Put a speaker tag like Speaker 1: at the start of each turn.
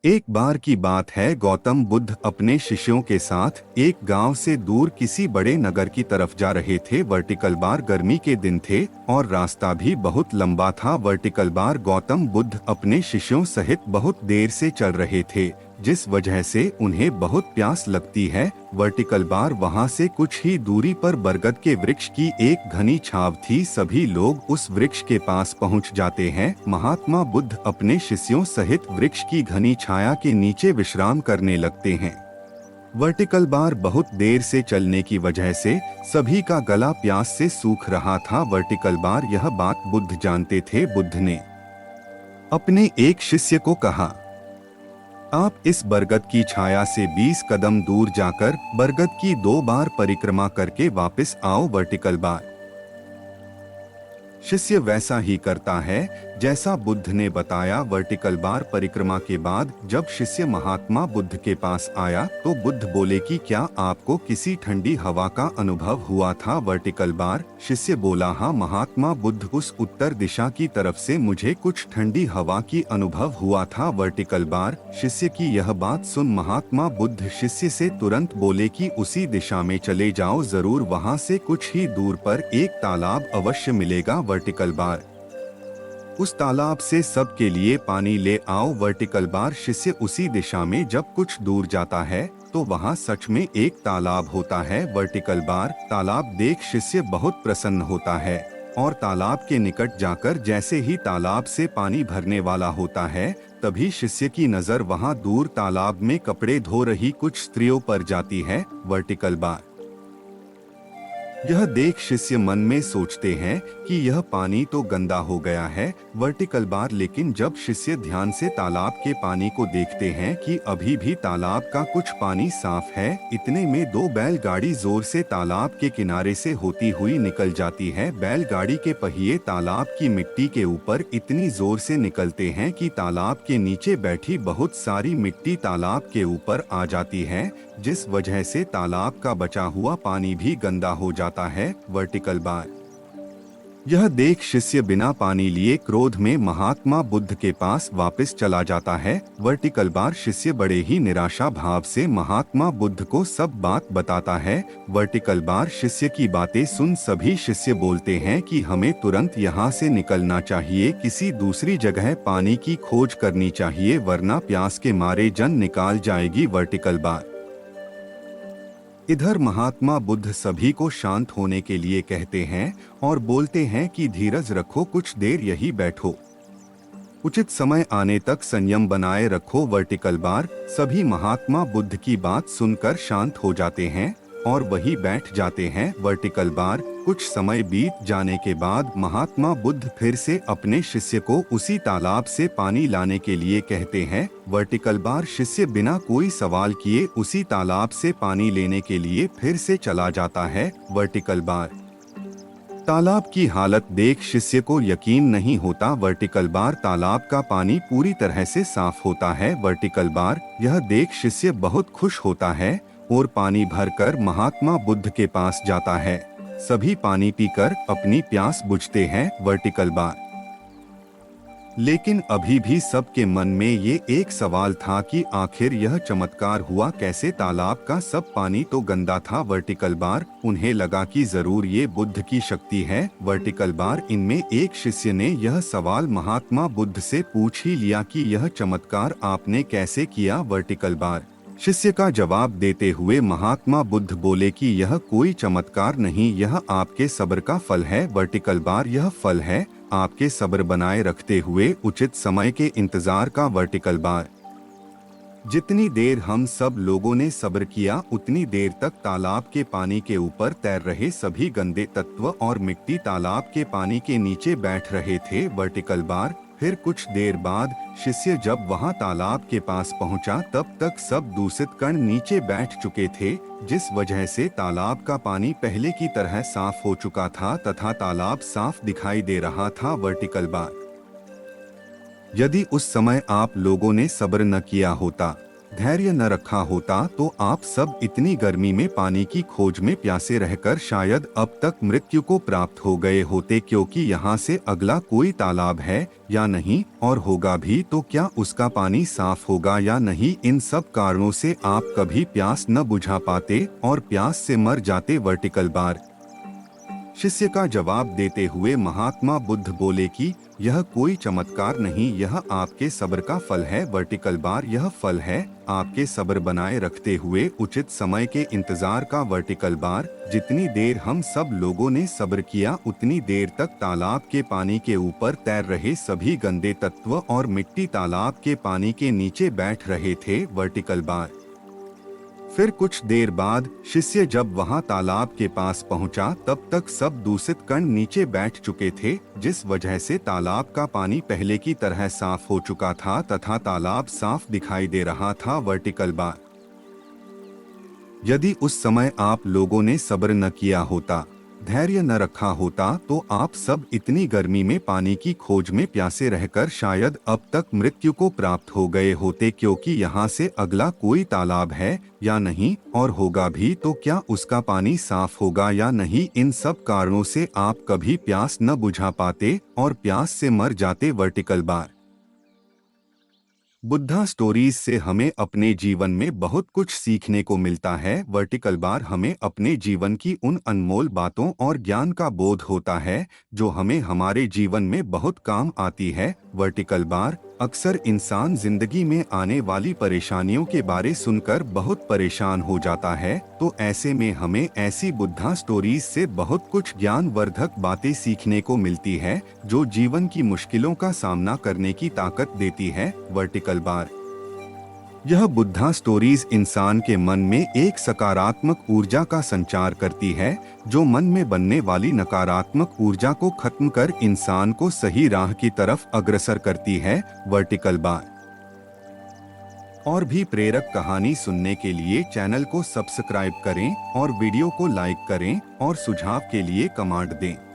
Speaker 1: एक बार की बात है, गौतम बुद्ध अपने शिष्यों के साथ एक गांव से दूर किसी बड़े नगर की तरफ जा रहे थे। वर्टिकल बार गर्मी के दिन थे और रास्ता भी बहुत लंबा था। वर्टिकल बार गौतम बुद्ध अपने शिष्यों सहित बहुत देर से चल रहे थे, जिस वजह से उन्हें बहुत प्यास लगती है। वर्टिकल बार वहां से कुछ ही दूरी पर बरगद के वृक्ष की एक घनी छाव थी। सभी लोग उस वृक्ष के पास पहुंच जाते हैं। महात्मा बुद्ध अपने शिष्यों सहित वृक्ष की घनी छाया के नीचे विश्राम करने लगते हैं। वर्टिकल बार बहुत देर से चलने की वजह से सभी का गला प्यास से सूख रहा था। वर्टिकल बार यह बात बुद्ध जानते थे। बुद्ध ने अपने एक शिष्य को कहा, आप इस बरगद की छाया से 20 कदम दूर जाकर बरगद की 2 बार परिक्रमा करके वापस आओ। वर्टिकल बार शिष्य वैसा ही करता है जैसा बुद्ध ने बताया। वर्टिकल बार परिक्रमा के बाद जब शिष्य महात्मा बुद्ध के पास आया तो बुद्ध बोले कि क्या आपको किसी ठंडी हवा का अनुभव हुआ था। वर्टिकल बार शिष्य बोला, हाँ महात्मा बुद्ध, उस उत्तर दिशा की तरफ से मुझे कुछ ठंडी हवा की अनुभव हुआ था। वर्टिकल बार शिष्य की यह बात सुन महात्मा बुद्ध शिष्य से तुरंत बोले कि उसी दिशा में चले जाओ, जरूर वहाँ से कुछ ही दूर पर एक तालाब अवश्य मिलेगा। वर्टिकल बार उस तालाब से सबके लिए पानी ले आओ। वर्टिकल बार शिष्य उसी दिशा में जब कुछ दूर जाता है तो वहाँ सच में एक तालाब होता है। वर्टिकल बार तालाब देख शिष्य बहुत प्रसन्न होता है और तालाब के निकट जाकर जैसे ही तालाब से पानी भरने वाला होता है तभी शिष्य की नजर वहाँ दूर तालाब में कपड़े धो रही कुछ स्त्रियों पर जाती है। वर्टिकल बार यह देख शिष्य मन में सोचते हैं कि यह पानी तो गंदा हो गया है। वर्टिकल बार लेकिन जब शिष्य ध्यान से तालाब के पानी को देखते हैं कि अभी भी तालाब का कुछ पानी साफ है, इतने में 2 बैलगाड़ी जोर से तालाब के किनारे से होती हुई निकल जाती है। बैलगाड़ी के पहिए तालाब की मिट्टी के ऊपर इतनी जोर से निकलते हैं कि तालाब के नीचे बैठी बहुत सारी मिट्टी तालाब के ऊपर आ जाती है, जिस वजह से तालाब का बचा हुआ पानी भी गंदा हो जाता है। वर्टिकल बार यह देख शिष्य बिना पानी लिए क्रोध में महात्मा बुद्ध के पास वापस चला जाता है। वर्टिकल बार शिष्य बड़े ही निराशा भाव से महात्मा बुद्ध को सब बात बताता है। वर्टिकल बार शिष्य की बातें सुन सभी शिष्य बोलते हैं कि हमें तुरंत यहाँ से निकलना चाहिए, किसी दूसरी जगह पानी की खोज करनी चाहिए, वरना प्यास के मारे जान निकाल जाएगी। वर्टिकल बार इधर महात्मा बुद्ध सभी को शांत होने के लिए कहते हैं और बोलते हैं कि धीरज रखो, कुछ देर यही बैठो, उचित समय आने तक संयम बनाए रखो। वर्टिकल बार सभी महात्मा बुद्ध की बात सुनकर शांत हो जाते हैं और वही बैठ जाते हैं। वर्टिकल बार कुछ समय बीत जाने के बाद महात्मा बुद्ध फिर से अपने शिष्य को उसी तालाब से पानी लाने के लिए कहते हैं। वर्टिकल बार शिष्य बिना कोई सवाल किए उसी तालाब से पानी लेने के लिए फिर से चला जाता है। वर्टिकल बार तालाब की हालत देख शिष्य को यकीन नहीं होता। वर्टिकल बार तालाब का पानी पूरी तरह से साफ होता है। वर्टिकल बार यह देख शिष्य बहुत खुश होता है और पानी भरकर महात्मा बुद्ध के पास जाता है। सभी पानी पीकर अपनी प्यास बुझते हैं। वर्टिकल बार लेकिन अभी भी सबके मन में ये एक सवाल था कि आखिर यह चमत्कार हुआ कैसे, तालाब का सब पानी तो गंदा था। वर्टिकल बार उन्हें लगा कि जरूर ये बुद्ध की शक्ति है। वर्टिकल बार इनमें एक शिष्य ने यह सवाल महात्मा बुद्ध से पूछ ही लिया कि यह चमत्कार आपने कैसे किया। वर्टिकल बार शिष्य का जवाब देते हुए महात्मा बुद्ध बोले कि यह कोई चमत्कार नहीं, यह आपके सब्र का फल है। वर्टिकल बार यह फल है आपके सब्र बनाए रखते हुए उचित समय के इंतजार का। वर्टिकल बार जितनी देर हम सब लोगों ने सब्र किया उतनी देर तक तालाब के पानी के ऊपर तैर रहे सभी गंदे तत्व और मिट्टी तालाब के पानी के नीचे बैठ रहे थे। वर्टिकल बार फिर कुछ देर बाद शिष्य जब वहां तालाब के पास पहुंचा तब तक सब दूषित कण नीचे बैठ चुके थे, जिस वजह से तालाब का पानी पहले की तरह साफ हो चुका था तथा तालाब साफ दिखाई दे रहा था। वर्टिकल बार यदि उस समय आप लोगों ने सब्र न किया होता, धैर्य न रखा होता तो आप सब इतनी गर्मी में पानी की खोज में प्यासे रहकर शायद अब तक मृत्यु को प्राप्त हो गए होते, क्योंकि यहाँ से अगला कोई तालाब है या नहीं, और होगा भी तो क्या उसका पानी साफ होगा या नहीं। इन सब कारणों से आप कभी प्यास न बुझा पाते और प्यास से मर जाते। Vertical bar. शिष्य का जवाब देते हुए महात्मा बुद्ध बोले कि यह कोई चमत्कार नहीं, यह आपके सब्र का फल है। Vertical bar. यह फल है आपके सब्र बनाए रखते हुए उचित समय के इंतजार का। Vertical bar. जितनी देर हम सब लोगों ने सब्र किया उतनी देर तक तालाब के पानी के ऊपर तैर रहे सभी गंदे तत्व और मिट्टी तालाब के पानी के नीचे बैठ रहे थे। Vertical bar. फिर कुछ देर बाद शिष्य जब वहां तालाब के पास पहुंचा तब तक सब दूषित कण नीचे बैठ चुके थे, जिस वजह से तालाब का पानी पहले की तरह साफ हो चुका था तथा तालाब साफ दिखाई दे रहा था। Vertical bar. यदि उस समय आप लोगों ने सब्र न किया होता, धैर्य न रखा होता तो आप सब इतनी गर्मी में पानी की खोज में प्यासे रहकर शायद अब तक मृत्यु को प्राप्त हो गए होते, क्योंकि यहाँ से अगला कोई तालाब है या नहीं, और होगा भी तो क्या उसका पानी साफ होगा या नहीं। इन सब कारणों से आप कभी प्यास न बुझा पाते और प्यास से मर जाते। Vertical bar. बुद्धा स्टोरीज से हमें अपने जीवन में बहुत कुछ सीखने को मिलता है। Vertical bar. हमें अपने जीवन की उन अनमोल बातों और ज्ञान का बोध होता है जो हमें हमारे जीवन में बहुत काम आती है। Vertical bar. अक्सर इंसान जिंदगी में आने वाली परेशानियों के बारे सुनकर बहुत परेशान हो जाता है, तो ऐसे में हमें ऐसी बुद्धा स्टोरीज से बहुत कुछ ज्ञानवर्धक बातें सीखने को मिलती है जो जीवन की मुश्किलों का सामना करने की ताकत देती है। Vertical bar. यह बुद्धा स्टोरीज इंसान के मन में एक सकारात्मक ऊर्जा का संचार करती है जो मन में बनने वाली नकारात्मक ऊर्जा को खत्म कर इंसान को सही राह की तरफ अग्रसर करती है। Vertical bar. और भी प्रेरक कहानी सुनने के लिए चैनल को सब्सक्राइब करें और वीडियो को लाइक करें और सुझाव के लिए कमेंट दें।